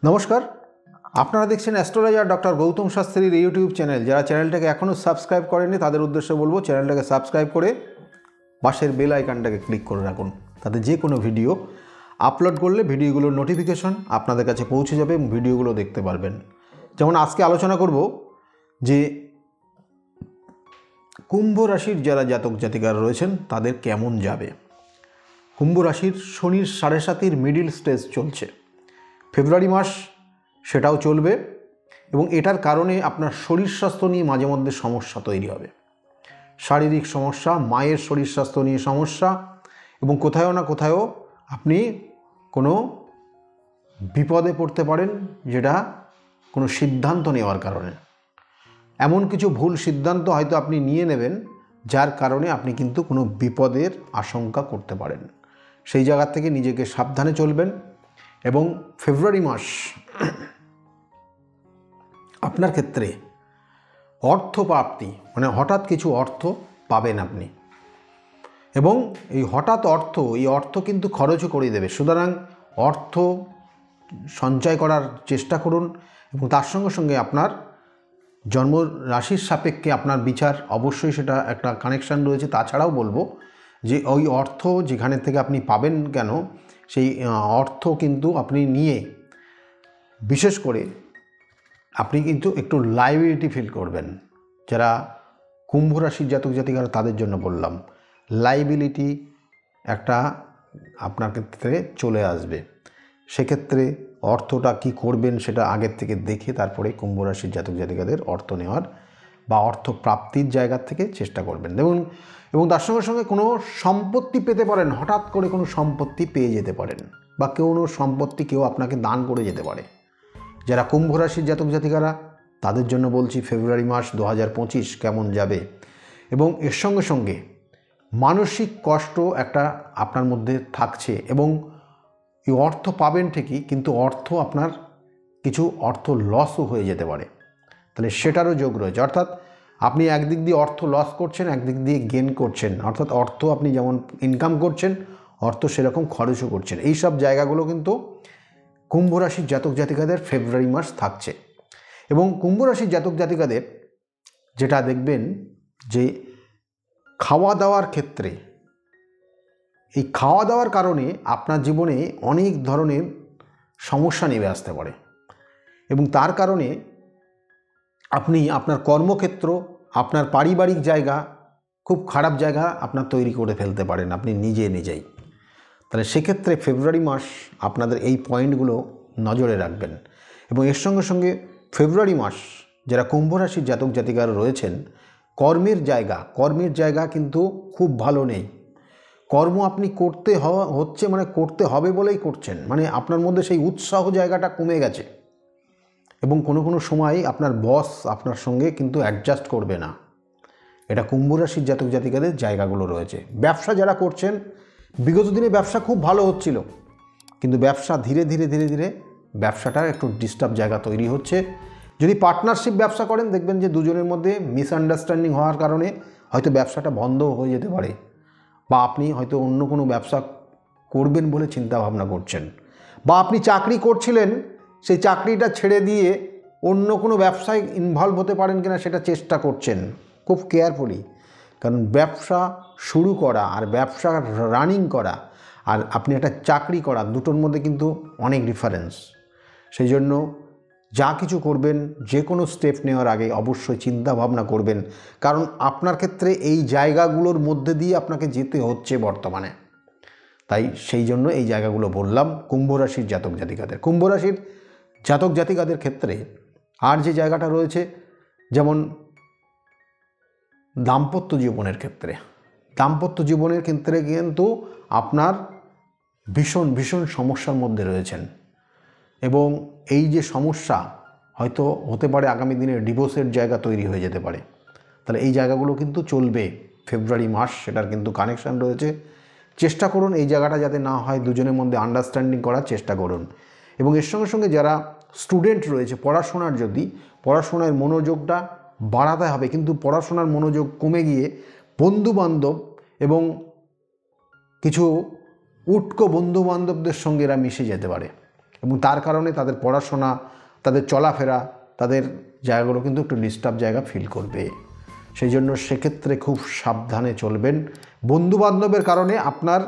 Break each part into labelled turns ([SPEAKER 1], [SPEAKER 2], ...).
[SPEAKER 1] নমস্কার, আপনারা দেখছেন অ্যাস্ট্রোলজার ডক্টর গৌতম শাস্ত্রীর ইউটিউব চ্যানেল। যারা চ্যানেলটাকে এখনও সাবস্ক্রাইব করেননি তাদের উদ্দেশ্যে বলবো চ্যানেলটাকে সাবস্ক্রাইব করে পাশের বেল আইকনটাকে ক্লিক করে রাখুন, তাতে যে কোনো ভিডিও আপলোড করলে ভিডিওগুলোর নোটিফিকেশন আপনাদের কাছে পৌঁছে যাবে এবং ভিডিওগুলো দেখতে পারবেন। যেমন আজকে আলোচনা করব যে কুম্ভ রাশির যারা জাতক জাতিকারা রয়েছেন তাদের কেমন যাবে। কুম্ভ রাশির শনির 7.5 মিডিল স্টেজ চলছে, ফেব্রুয়ারি মাস সেটাও চলবে এবং এটার কারণে আপনার শরীর স্বাস্থ্য নিয়ে মাঝে মধ্যে সমস্যা তৈরি হবে। শারীরিক সমস্যা, মায়ের শরীর স্বাস্থ্য নিয়ে সমস্যা এবং কোথাও না কোথাও আপনি কোনো বিপদে পড়তে পারেন, যেটা কোনো সিদ্ধান্ত নেওয়ার কারণে। এমন কিছু ভুল সিদ্ধান্ত হয়তো আপনি নিয়ে নেবেন যার কারণে আপনি কিন্তু কোনো বিপদের আশঙ্কা করতে পারেন। সেই জায়গা থেকে নিজেকে সাবধানে চলবেন এবং ফেব্রুয়ারি মাস আপনার ক্ষেত্রে অর্থপ্রাপ্তি, মানে হঠাৎ কিছু অর্থ পাবেন আপনি এবং এই হঠাৎ এই অর্থ কিন্তু খরচও করে দেবে। সুতরাং অর্থ সঞ্চয় করার চেষ্টা করুন এবং তার সঙ্গে সঙ্গে আপনার জন্ম রাশির সাপেক্ষে আপনার বিচার অবশ্যই সেটা একটা কানেকশান রয়েছে। তাছাড়াও বলবো যে ওই অর্থ যেখানে থেকে আপনি পাবেন কেন, সেই অর্থ কিন্তু আপনি নিয়ে বিশেষ করে আপনি কিন্তু একটু লাইবিলিটি ফিল করবেন। যারা কুম্ভ রাশির জাতক জাতিকারা তাদের জন্য বললাম, লাইবিলিটি একটা আপনার ক্ষেত্রে চলে আসবে। সেক্ষেত্রে অর্থটা কি করবেন সেটা আগের থেকে দেখে তারপরে কুম্ভ রাশির জাতক জাতিকাদের অর্থ নেওয়ার বা অর্থ প্রাপ্তির জায়গা থেকে চেষ্টা করবেন। দেখুন, এবং তার সঙ্গে সঙ্গে কোনো সম্পত্তি পেতে পারেন, হঠাৎ করে কোনো সম্পত্তি পেয়ে যেতে পারেন বা কোনো সম্পত্তি কেউ আপনাকে দান করে যেতে পারে। যারা কুম্ভ রাশির জাতক জাতিকারা তাদের জন্য বলছি ফেব্রুয়ারি মাস 2025 কেমন যাবে। এবং এর সঙ্গে সঙ্গে মানসিক কষ্ট একটা আপনার মধ্যে থাকছে এবং এই অর্থ পাবেন ঠিকই, কিন্তু অর্থ আপনার কিছু অর্থ লসও হয়ে যেতে পারে, তাহলে সেটারও যোগ রয়েছে। অর্থাৎ আপনি একদিক দিয়ে অর্থ লস করছেন, একদিক দিয়ে গেন করছেন। অর্থাৎ অর্থ আপনি যেমন ইনকাম করছেন, অর্থ সেরকম খরচও করছেন। এই সব জায়গাগুলো কিন্তু কুম্ভ রাশির জাতক জাতিকাদের ফেব্রুয়ারি মাস থাকছে। এবং কুম্ভ রাশির জাতক জাতিকাদের যেটা দেখবেন যে খাওয়া দাওয়ার ক্ষেত্রে, এই খাওয়া দাওয়ার কারণে আপনার জীবনে অনেক ধরনের সমস্যা নেমে আসতে পারে এবং তার কারণে আপনি আপনার কর্মক্ষেত্র, আপনার পারিবারিক জায়গা খুব খারাপ জায়গা আপনার তৈরি করে ফেলতে পারেন আপনি নিজেই। তাহলে সেক্ষেত্রে ফেব্রুয়ারি মাস আপনাদের এই পয়েন্টগুলো নজরে রাখবেন। এবং এর সঙ্গে সঙ্গে ফেব্রুয়ারি মাস যারা কুম্ভ রাশির জাতক জাতিকারা রয়েছেন, কর্মের জায়গা কিন্তু খুব ভালো নেই। কর্ম আপনি করতে হচ্ছে, মানে করতে হবে বলেই করছেন, মানে আপনার মধ্যে সেই উৎসাহ জায়গাটা কমে গেছে এবং কোনো সময় আপনার বস আপনার সঙ্গে কিন্তু অ্যাডজাস্ট করবে না। এটা কুম্ভ রাশির জাতক জাতিকাদের জায়গাগুলো রয়েছে। ব্যবসা যারা করছেন, বিগত দিনে ব্যবসা খুব ভালো হচ্ছিল, কিন্তু ব্যবসা ধীরে ধীরে ব্যবসাটার একটু ডিস্টার্ব জায়গা তৈরি হচ্ছে। যদি পার্টনারশিপ ব্যবসা করেন, দেখবেন যে দুজনের মধ্যে মিসআন্ডারস্ট্যান্ডিং হওয়ার কারণে হয়তো ব্যবসাটা বন্ধ হয়ে যেতে পারে, বা আপনি হয়তো অন্য কোনো ব্যবসা করবেন বলে চিন্তা ভাবনা করছেন, বা আপনি চাকরি করছিলেন, সেই চাকরিটা ছেড়ে দিয়ে অন্য কোনো ব্যবসায় ইনভলভ হতে পারেন কিনা সেটা চেষ্টা করছেন খুব কেয়ারফুলি। কারণ ব্যবসা শুরু করা আর ব্যবসা রানিং করা আর আপনি একটা চাকরি করা, দুটোর মধ্যে কিন্তু অনেক ডিফারেন্স। সেই জন্য যা কিছু করবেন, যে কোনো স্টেপ নেওয়ার আগে অবশ্যই চিন্তা ভাবনা করবেন, কারণ আপনার ক্ষেত্রে এই জায়গাগুলোর মধ্যে দিয়ে আপনাকে যেতে হচ্ছে বর্তমানে। তাই সেই জন্য এই জায়গাগুলো বললাম কুম্ভ রাশির জাতক জাতিকাদের। কুম্ভ রাশির জাতক জাতিকাদের ক্ষেত্রে আর যে জায়গাটা রয়েছে, যেমন দাম্পত্য জীবনের ক্ষেত্রে কিন্তু আপনার ভীষণ সমস্যার মধ্যে রয়েছেন এবং এই যে সমস্যা হয়তো হতে পারে আগামী দিনে ডিভোর্সের জায়গা তৈরি হয়ে যেতে পারে। তাহলে এই জায়গাগুলো কিন্তু চলবে ফেব্রুয়ারি মাস, সেটার কিন্তু কানেকশান রয়েছে। চেষ্টা করুন এই জায়গাটা যাতে না হয়, দুজনের মধ্যে আন্ডারস্ট্যান্ডিং করার চেষ্টা করুন। এবং এর সঙ্গে সঙ্গে যারা স্টুডেন্ট রয়েছে, পড়াশোনার মনোযোগটা বাড়াতে হবে, কিন্তু পড়াশোনার মনোযোগ কমে গিয়ে বন্ধুবান্ধব এবং কিছু উটকো বন্ধুবান্ধবদের সঙ্গে এরা মিশে যেতে পারে। এবং তার কারণে তাদের পড়াশোনা, তাদের চলাফেরা, তাদের জায়গাগুলো কিন্তু একটু ডিস্টার্ব জায়গা ফিল করবে। সেই জন্য সেক্ষেত্রে খুব সাবধানে চলবেন। বন্ধুবান্ধবের কারণে আপনার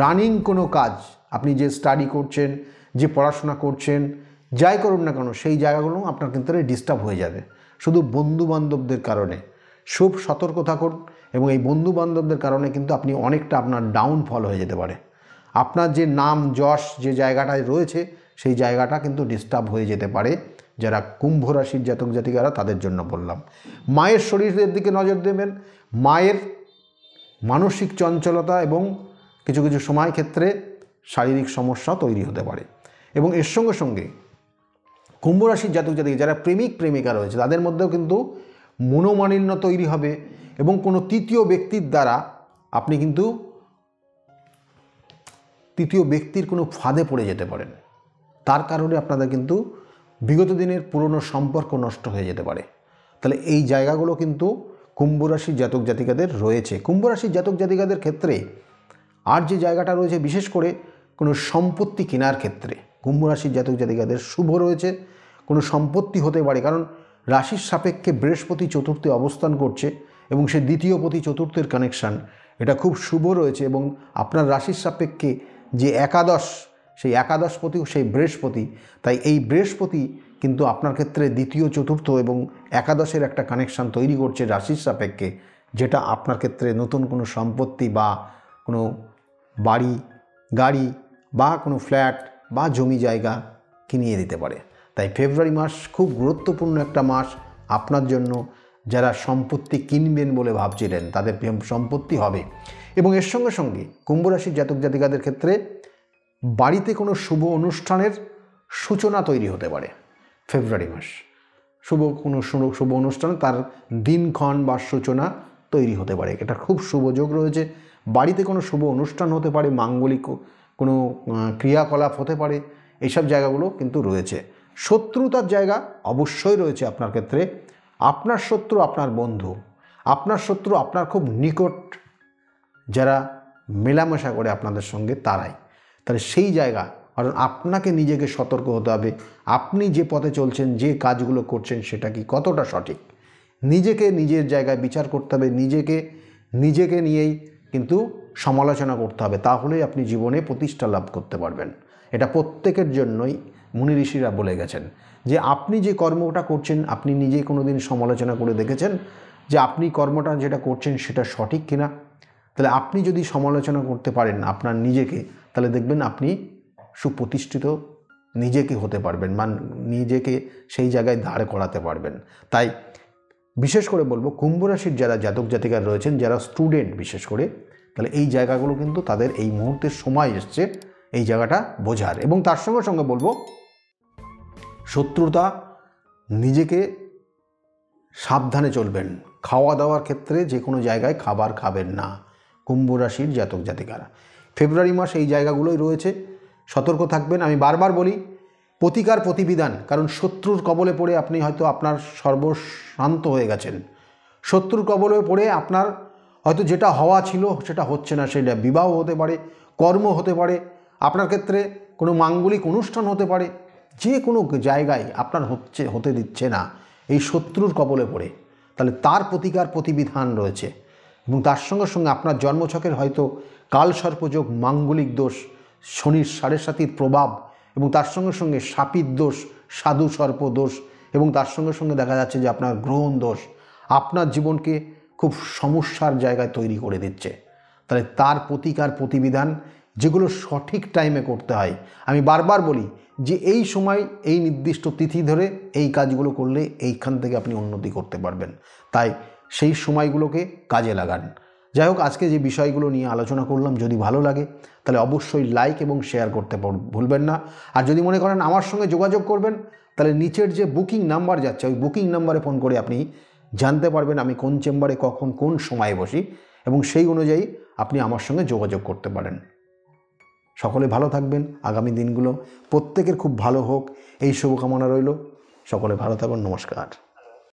[SPEAKER 1] রানিং কোনো কাজ, আপনি যে স্টাডি করছেন, যে পড়াশোনা করছেন, যাই করুন না কেন, সেই জায়গাগুলো আপনার ক্ষেত্রে ডিস্টার্ব হয়ে যাবে শুধু বন্ধুবান্ধবদের কারণে। খুব সতর্ক থাকুন, এবং এই বন্ধুবান্ধবদের কারণে কিন্তু আপনি অনেকটা আপনার ডাউনফল হয়ে যেতে পারে। আপনার যে নাম যশ যে জায়গাটায় রয়েছে সেই জায়গাটা কিন্তু ডিস্টার্ব হয়ে যেতে পারে। যারা কুম্ভ রাশির জাতক জাতিকারা তাদের জন্য বললাম। মায়ের শরীরের দিকে নজর দেবেন। মায়ের মানসিক চঞ্চলতা এবং কিছু কিছু সময় ক্ষেত্রে শারীরিক সমস্যা তৈরি হতে পারে। এবং এর সঙ্গে সঙ্গে কুম্ভ রাশির জাতক জাতিকা যারা প্রেমিক প্রেমিকা রয়েছে তাদের মধ্যেও কিন্তু মনোমালিন্য তৈরি হবে, এবং কোনো তৃতীয় ব্যক্তির দ্বারা আপনি কিন্তু তৃতীয় ব্যক্তির কোনো ফাঁদে পড়ে যেতে পারেন। তার কারণে আপনাদের কিন্তু বিগত দিনের পুরনো সম্পর্ক নষ্ট হয়ে যেতে পারে। তাহলে এই জায়গাগুলো কিন্তু কুম্ভ রাশির জাতক জাতিকাদের রয়েছে। কুম্ভ রাশির জাতক জাতিকাদের ক্ষেত্রে আর যে জায়গাটা রয়েছে, বিশেষ করে কোনো সম্পত্তি কেনার ক্ষেত্রে কুম্ভ রাশির জাতক জাতিকাদের শুভ রয়েছে। কোনো সম্পত্তি হতে পারে, কারণ রাশির সাপেক্ষে বৃহস্পতি চতুর্থে অবস্থান করছে এবং সে দ্বিতীয় পতি চতুর্থের কানেকশান, এটা খুব শুভ রয়েছে। এবং আপনার রাশির সাপেক্ষে যে একাদশ, সেই একাদশপতিও সেই বৃহস্পতি, তাই এই বৃহস্পতি কিন্তু আপনার ক্ষেত্রে দ্বিতীয় চতুর্থ এবং একাদশের একটা কানেকশান তৈরি করছে রাশির সাপেক্ষে, যেটা আপনার ক্ষেত্রে নতুন কোনো সম্পত্তি বা কোনো বাড়ি, গাড়ি বা কোনো ফ্ল্যাট বা জমি জায়গা কিনিয়ে দিতে পারে। তাই ফেব্রুয়ারি মাস খুব গুরুত্বপূর্ণ একটা মাস আপনার জন্য। যারা সম্পত্তি কিনবেন বলে ভাবছিলেন তাদের সম্পত্তি হবে। এবং এর সঙ্গে সঙ্গে কুম্ভ রাশির জাতক জাতিকাদের ক্ষেত্রে বাড়িতে কোনো শুভ অনুষ্ঠানের সূচনা তৈরি হতে পারে। ফেব্রুয়ারি মাস কোনো শুভ অনুষ্ঠান তার দিনক্ষণ বা সূচনা তৈরি হতে পারে, এটা খুব শুভ যোগ রয়েছে। বাড়িতে কোনো শুভ অনুষ্ঠান হতে পারে, মাঙ্গলিক কোনো ক্রিয়াকলাপ হতে পারে, এইসব জায়গাগুলো কিন্তু রয়েছে। শত্রুতার জায়গা অবশ্যই রয়েছে আপনার ক্ষেত্রে। আপনার শত্রু আপনার বন্ধু, আপনার শত্রু আপনার খুব নিকট যারা মেলামেশা করে আপনাদের সঙ্গে তারাই। তাহলে সেই জায়গা, কারণ আপনাকে নিজেকে সতর্ক হতে হবে। আপনি যে পথে চলছেন, যে কাজগুলো করছেন, সেটা কি কতটা সঠিক, নিজেকে নিজের জায়গায় বিচার করতে হবে। নিজেকে নিয়েই কিন্তু সমালোচনা করতে হবে, তাহলেই আপনি জীবনে প্রতিষ্ঠা লাভ করতে পারবেন। এটা প্রত্যেকের জন্যই মুনি ঋষিরা বলে গেছেন যে আপনি যে কর্মটা করছেন, আপনি নিজেই কোনো দিন সমালোচনা করে দেখেছেন যে আপনি কর্মটা যেটা করছেন সেটা সঠিক কিনা? তাহলে আপনি যদি সমালোচনা করতে পারেন আপনার নিজেকে, তাহলে দেখবেন আপনি সুপ্রতিষ্ঠিত নিজেকে হতে পারবেন, নিজেকে সেই জায়গায় দাঁড় করাতে পারবেন। তাই বিশেষ করে বলবো কুম্ভ রাশির যারা জাতক জাতিকা রয়েছেন, যারা স্টুডেন্ট বিশেষ করে, তাহলে এই জায়গাগুলো কিন্তু তাদের এই মুহূর্তের সময় এসছে এই জায়গাটা বোঝার। এবং তার সঙ্গে সঙ্গে বলবো শত্রুতা, নিজেকে সাবধানে চলবেন। খাওয়া দাওয়ার ক্ষেত্রে যে কোনো জায়গায় খাবার খাবেন না কুম্ভ রাশির জাতক জাতিকারা। ফেব্রুয়ারি মাস এই জায়গাগুলোই রয়েছে, সতর্ক থাকবেন। আমি বারবার বলি প্রতিকার প্রতিবিধান, কারণ শত্রুর কবলে পড়ে আপনি হয়তো আপনার সর্বশান্ত হয়ে গেছেন। শত্রুর কবলে পড়ে আপনার হয়তো যেটা হওয়া ছিল সেটা হচ্ছে না, সেটা বিবাহ হতে পারে, কর্ম হতে পারে, আপনার ক্ষেত্রে কোনো মাঙ্গলিক অনুষ্ঠান হতে পারে, যে কোনো জায়গায় আপনার হতে দিচ্ছে না এই শত্রুর কবলে পড়ে। তাহলে তার প্রতিকার প্রতিবিধান রয়েছে। এবং তার সঙ্গে সঙ্গে আপনার জন্মছকের হয়তো কালসর্পযোগ, মাঙ্গলিক দোষ, শনির 7.5 প্রভাব, এবং তার সঙ্গে সঙ্গে সাপির দোষ, সাধু সর্প দোষ, এবং তার সঙ্গে সঙ্গে দেখা যাচ্ছে যে আপনার গ্রহণ দোষ আপনার জীবনকে খুব সমস্যার জায়গায় তৈরি করে দিচ্ছে। তাহলে তার প্রতিকার প্রতিবিধান যেগুলো সঠিক টাইমে করতে হয়, আমি বারবার বলি যে এই সময় এই নির্দিষ্ট তিথি ধরে এই কাজগুলো করলে এইখান থেকে আপনি উন্নতি করতে পারবেন। তাই সেই সময়গুলোকে কাজে লাগান। যাই হোক, আজকে যে বিষয়গুলো নিয়ে আলোচনা করলাম যদি ভালো লাগে তাহলে অবশ্যই লাইক এবং শেয়ার করতে ভুলবেন না। আর যদি মনে করেন আমার সঙ্গে যোগাযোগ করবেন, তাহলে নিচের যে বুকিং নাম্বার যাচ্ছে ওই বুকিং নাম্বারে ফোন করে আপনি জানতে পারবেন আমি কোন চেম্বারে কখন কোন সময়ে বসি, এবং সেই অনুযায়ী আপনি আমার সঙ্গে যোগাযোগ করতে পারেন। সকলে ভালো থাকবেন। আগামী দিনগুলো প্রত্যেকের খুব ভালো হোক এই শুভকামনা রইল। সকলে ভালো থাকুন। নমস্কার।